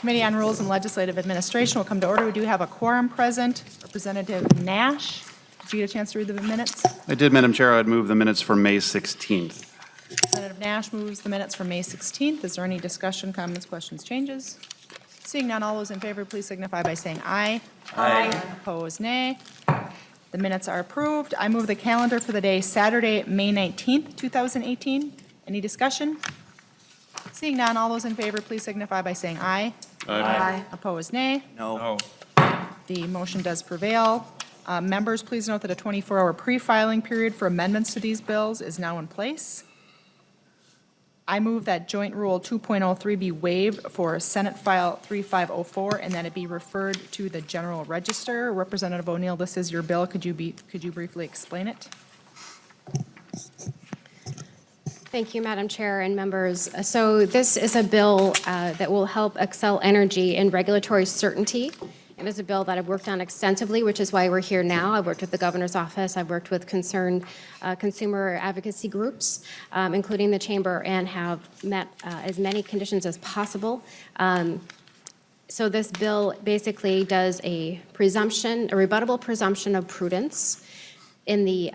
Committee on Rules and Legislative Administration will come to order. We do have a quorum present. Representative Nash, did you get a chance to read the minutes? I did, Madam Chair. I'd move the minutes for May 16th. Representative Nash moves the minutes for May 16th. Is there any discussion, comments, questions, changes? Seeing none, all those in favor, please signify by saying aye. Aye. Opposed, nay. The minutes are approved. I move the calendar for the day Saturday, May 19th, 2018. Any discussion? Seeing none, all those in favor, please signify by saying aye. Aye. Opposed, nay. No. The motion does prevail. Members, please note that a 24-hour pre-filing period for amendments to these bills is now in place. I move that Joint Rule 2.03 be waived for Senate File 3504 and that it be referred to the General Register. Representative O'Neill, this is your bill. Could you briefly explain it? Thank you, Madam Chair and members. So this is a bill that will help Xcel Energy in regulatory certainty. It is a bill that I've worked on extensively, which is why we're here now. I've worked with the governor's office. I've worked with concerned consumer advocacy groups, including the chamber, and have met as many conditions as possible. So this bill basically does a presumption, a rebuttable presumption of prudence in the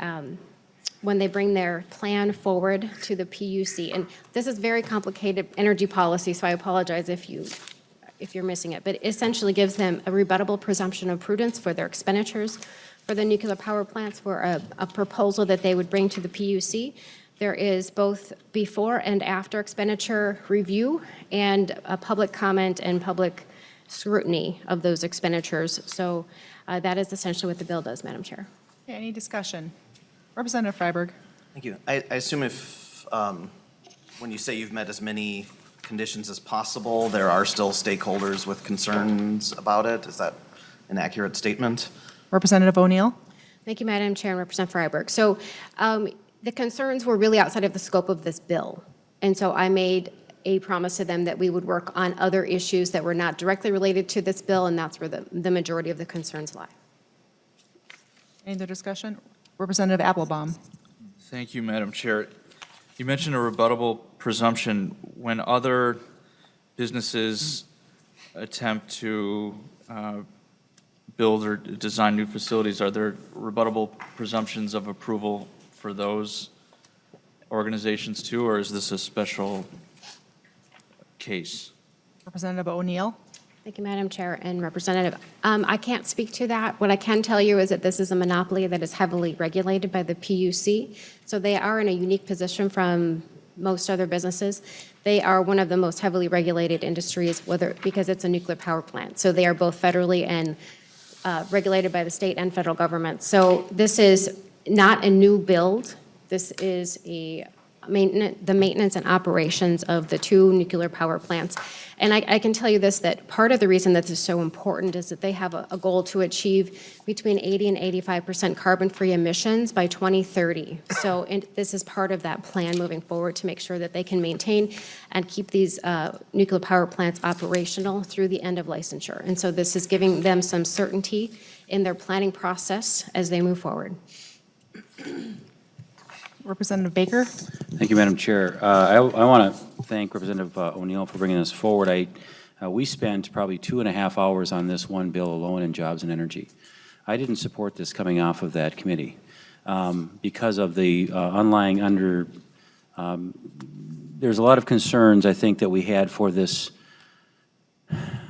when they bring their plan forward to the PUC. And this is very complicated energy policy, so I apologize if you're missing it, but it essentially gives them a rebuttable presumption of prudence for their expenditures for the nuclear power plants for a proposal that they would bring to the PUC. There is both before and after expenditure review and a public comment and public scrutiny of those expenditures. So that is essentially what the bill does, Madam Chair. Okay, any discussion? Representative Freiberg. Thank you. I assume if, when you say you've met as many conditions as possible, there are still stakeholders with concerns about it. Is that an accurate statement? Representative O'Neill. Thank you, Madam Chair and Representative Freiberg. So the concerns were really outside of the scope of this bill. And so I made a promise to them that we would work on other issues that were not directly related to this bill, and that's where the majority of the concerns lie. Any other discussion? Representative Applebaum. Thank you, Madam Chair. You mentioned a rebuttable presumption. When other businesses attempt to build or design new facilities, are there rebuttable presumptions of approval for those organizations too, or is this a special case? Representative O'Neill. Thank you, Madam Chair and Representative. I can't speak to that. What I can tell you is that this is a monopoly that is heavily regulated by the PUC. So they are in a unique position from most other businesses. They are one of the most heavily regulated industries, because it's a nuclear power plant. So they are both federally and regulated by the state and federal government. So this is not a new build. This is the maintenance and operations of the two nuclear power plants. And I can tell you this, that part of the reason that this is so important is that they have a goal to achieve between 80 and 85% carbon-free emissions by 2030. So this is part of that plan moving forward to make sure that they can maintain and keep these nuclear power plants operational through the end of licensure. And so this is giving them some certainty in their planning process as they move forward. Representative Baker. Thank you, Madam Chair. I want to thank Representative O'Neill for bringing this forward. We spent probably 2.5 hours on this one bill alone in Jobs and Energy. I didn't support this coming off of that committee because of the there's a lot of concerns, I think, that we had for this,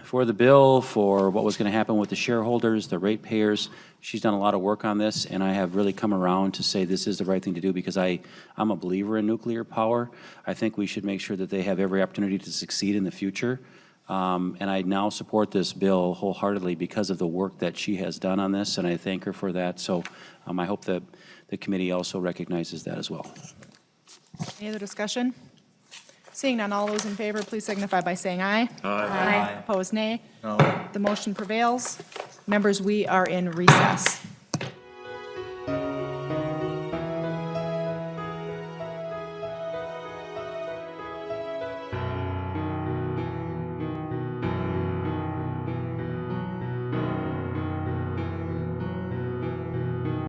for the bill, for what was going to happen with the shareholders, the ratepayers. She's done a lot of work on this, and I have really come around to say this is the right thing to do because I'm a believer in nuclear power. I think we should make sure that they have every opportunity to succeed in the future. And I now support this bill wholeheartedly because of the work that she has done on this, and I thank her for that. So I hope that the committee also recognizes that as well. Any other discussion? Seeing none, all those in favor, please signify by saying aye. Aye. Opposed, nay. No. The motion prevails. Members, we are in recess.